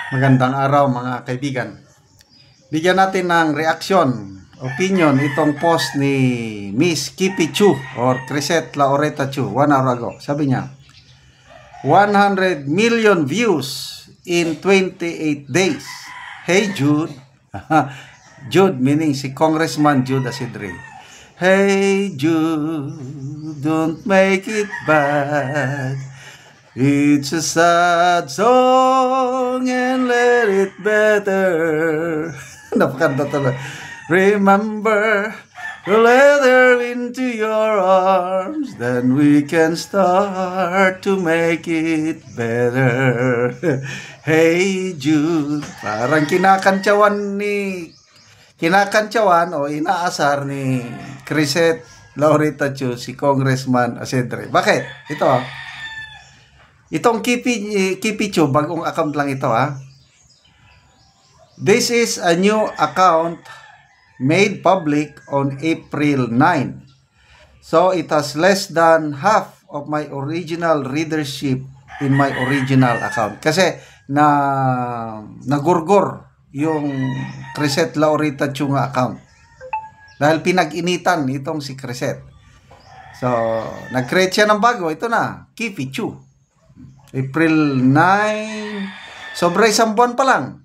Magandang araw mga kaibigan. Bigyan natin ng reaksyon, opinion itong post ni Miss Kipi Chu or Crisette Laureta Chu 1 hour ago. Sabi niya, 100 million views in 28 days. Hey Jude. Jude meaning si Congressman Jude Asidre. Hey Jude, don't make it bad. It's a sad song and let it better. Napakanta talaga. Remember to let her into your arms, then we can start to make it better. Hey Jude. Parang kinakantsawan o inaasar ni Crisette Laureta Chu si Congressman Asedre. Bakit? Itong Kipi Chu, bagong account lang ito This is a new account made public on April 9. So it has less than half of my original readership in my original account. Kasi nagurgor yung Crisette Laureta Chu nga account. Dahil pinag-initan itong si Crisette. So, nag-create siya ng bago. Ito na, Kipi Chu. April 9, sobra isang buwan pa lang.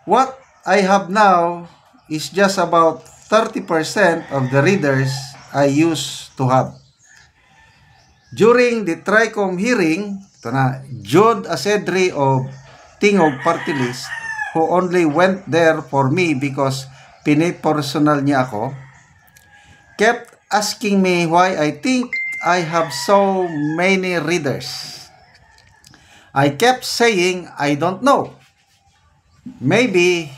What I have now is just about 30% of the readers I used to have. During the TRICOM hearing, ito na, Jude Asedre of Tingog Party List, who only went there for me because pinipersonal niya ako, kept asking me why I think I have so many readers. I kept saying I don't know. Maybe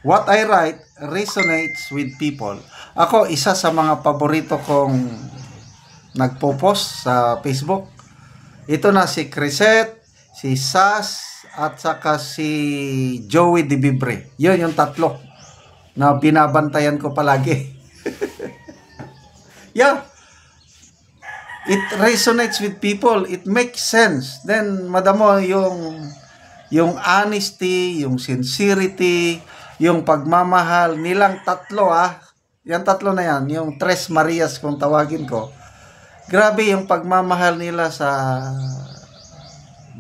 what I write resonates with people. Ako, isa sa mga paborito kong nagpo-post sa Facebook. Ito na si Crisette, si Sas, at saka si Joey De Bibre. Yun yung tatlo na binabantayan ko palagi. Yeah. It resonates with people. It makes sense. Then, madamo yung honesty, yung sincerity, yung pagmamahal nilang tatlo Yan tatlo na yan. Yung Tres Marias kung tawagin ko. Grabe yung pagmamahal nila sa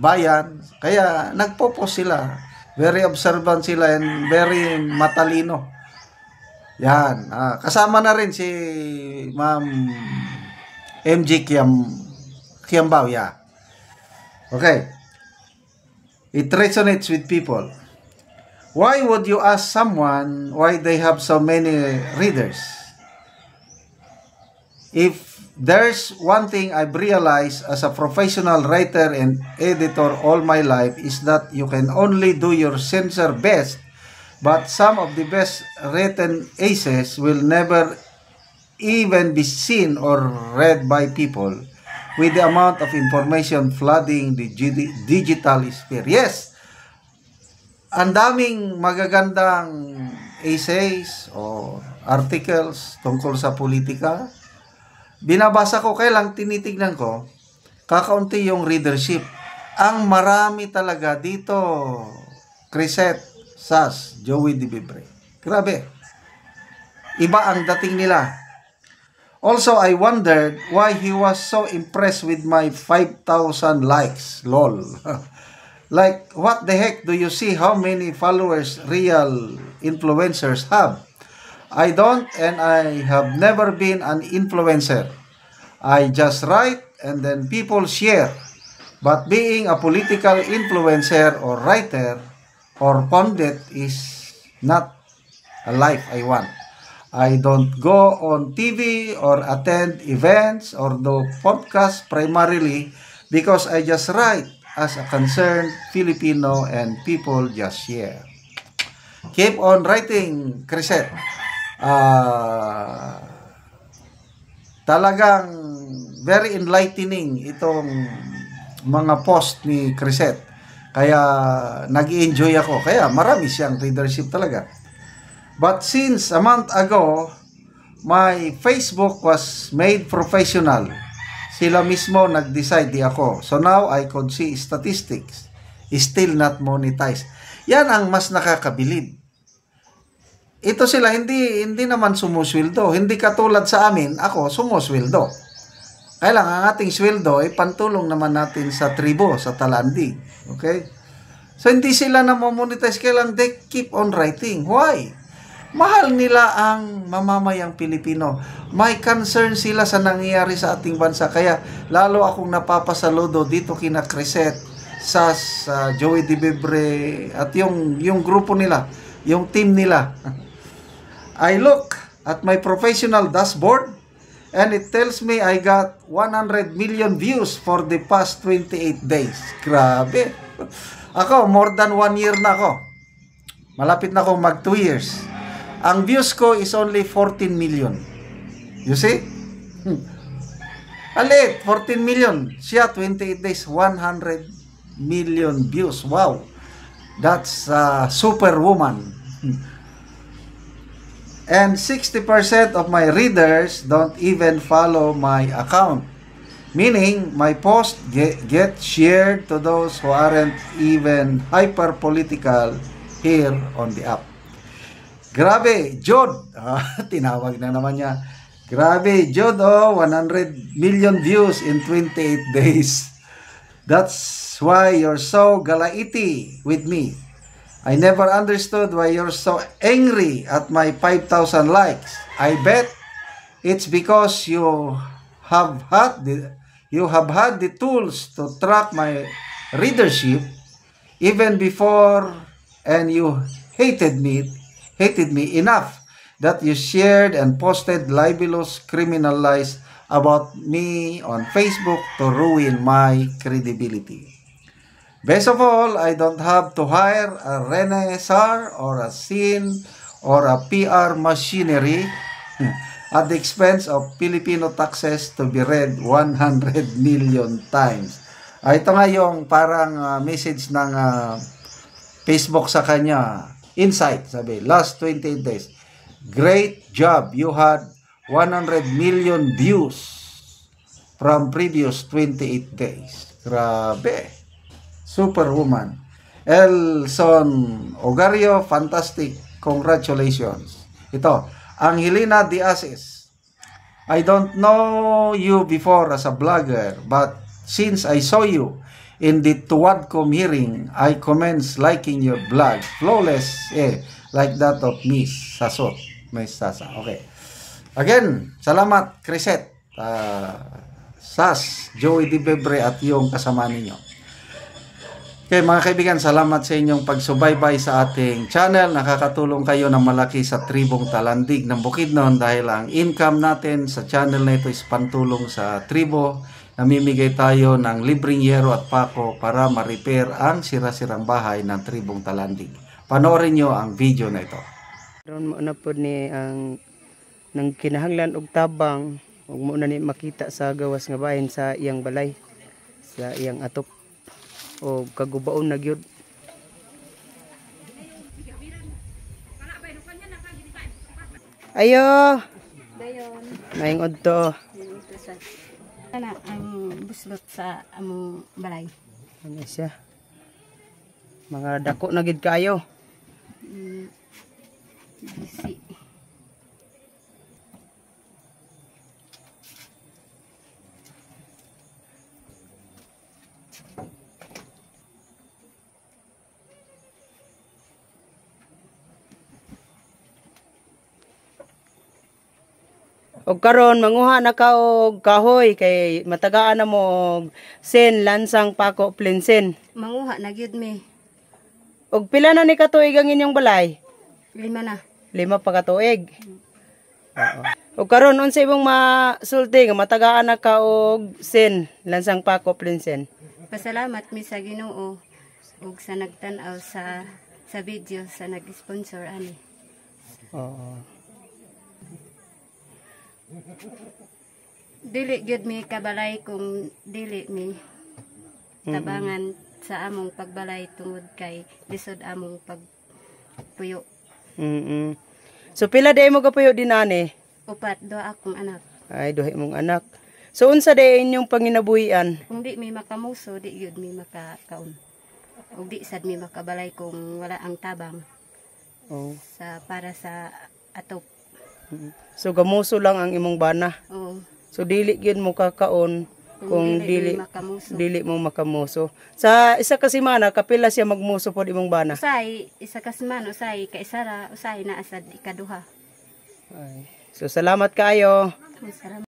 bayan. Kaya nagpo-post sila. Very observant sila and very matalino. Yan. Kasama na rin si Ma'am MJ Kiambao, yeah. Okay. It resonates with people. Why would you ask someone why they have so many readers? If there's one thing I've realized as a professional writer and editor all my life is that you can only do your sincere best, but some of the best written essays will never even be seen or read by people with the amount of information flooding the digital sphere. Yes, ang daming magagandang essays o articles tungkol sa politika. Binabasa ko, kaya lang tinitignan ko, kakaunti yung readership. Ang marami talaga dito, Crisette, Sas, Joey De Bibre. Grabe. Iba ang dating nila. Also, I wondered why he was so impressed with my 5,000 likes. Lol. Like, what the heck do you see how many followers real influencers have? I don't, and I have never been an influencer. I just write and then people share. But being a political influencer or writer or pundit is not a life I want. I don't go on TV or attend events or do podcasts primarily because I just write as a concerned Filipino and people just share. Keep on writing, Crisette. Talagang very enlightening itong mga post ni Crisette. Kaya nag-enjoy ako. Kaya marami siyang readership talaga. But since a month ago, my Facebook was made professional. Sila mismo nag-decide, di ako. So now I could see statistics. still not monetized. Yan ang mas nakakabilib. Ito sila hindi naman sumusweldo. Hindi katulad sa amin, ako sumusweldo. Kaya lang ang ating sweldo ay pantulong naman natin sa tribo, sa Talandig. Okay? So hindi sila na monetize, kaya lang they keep on writing. Why? Mahal nila ang mamamayang Pilipino. May concern sila sa nangyayari sa ating bansa. Kaya lalo akong napapasaludo dito kina Crisette, Sas, Joey Dibebre, at yung grupo nila, yung team nila. I look at my professional dashboard and it tells me I got 100 million views for the past 28 days. Grabe. Ako, more than 1 year na ako. Malapit na akong mag 2 years. Ang views ko is only 14 million. You see? Alit, 14 million. Siya, 28 days, 100 million views. Wow. That's a superwoman. And 60% of my readers don't even follow my account. Meaning, my post get shared to those who aren't even hyper-political here on the app. Grabe, Jod. Tinawag na naman niya. Grabe, Jod, 100 million views in 28 days. That's why you're so galaiti with me. I never understood why you're so angry at my 5,000 likes. I bet it's because you have had the tools to track my readership even before, and you hated me enough that you shared and posted libelous criminal lies about me on Facebook to ruin my credibility. Best of all, I don't have to hire a Renaissar or a scene or a PR machinery at the expense of Filipino taxes to be read 100 million times. Ito nga yung parang message ng Facebook sa kanya. Insight, sabi, last 28 days. Great job. You had 100 million views from previous 28 days. Grabe. Superwoman. Elson Ogario, fantastic. Congratulations. Ito, Angelina Diazes. I don't know you before as a blogger, but since I saw you in the Tuwadcom hearing, I commence liking your blog. Flawless, like that of Miss Sasot. Miss Sasa. Okay. Again, salamat, Crisette, Sas, Joey Dibebre, at yung kasama ninyo. Okay, mga kaibigan, salamat sa inyong pagsubaybay sa ating channel. Nakakatulong kayo ng malaki sa tribong Talandig ng Bukidnon dahil ang income natin sa channel na ito is pantulong sa tribo. Namimigay tayo ng libreng yero at pako para ma-repair ang sira-sirang bahay ng tribong Talandig. Panoorin nyo ang video na ito. Ron mo na po ni ang nang kinahanglan og tabang ug mo na ni makita sa gawas nga bahin sa iyang balay, sa iyang atop o kagubaon na gyud. Ayo dayon maing odto ana ang buslot sa among balay. Ano siya, mga dako na gid kayo. Bisi. Og karon manguha na ka og kahoy kay matagaan na mo og sen lansang pako plinsen. Manguha na gyud mi. Og pila na ni katuig ang inyong balay? 5 na. 5 pa katuig. Oo. Og karon unsa imong masulti nga matagaan na ka og sen lansang pako plinsen? Pasalamat mi sa Ginoo ug sa nagtan-aw sa video sa nag-sponsor ani. Oo. Dili gyud mi kabalay kung dili mi tabangan sa among pagbalay tungod kay lisod among pagpuyo. So pila day mo gapuyo dinani? 4 duha akong anak. Ay duha imong anak. So unsa day inyong panginabuhian? Kung di mi makamuso, di gyud mi makakaon. ug di sad mi makabalay kung wala ang tabang Oh. para sa atop. So gamuso lang ang imong bana. Oo. So dili gyud mo kakaon kung dili makamuso. dili mo makamuso. Sa isa ka semana kapila siya magmuso pod imong bana. Usay isa ka semana, usay ka isa ra, usay na asad ikaduha. Ay. So salamat kaayo. Salamat.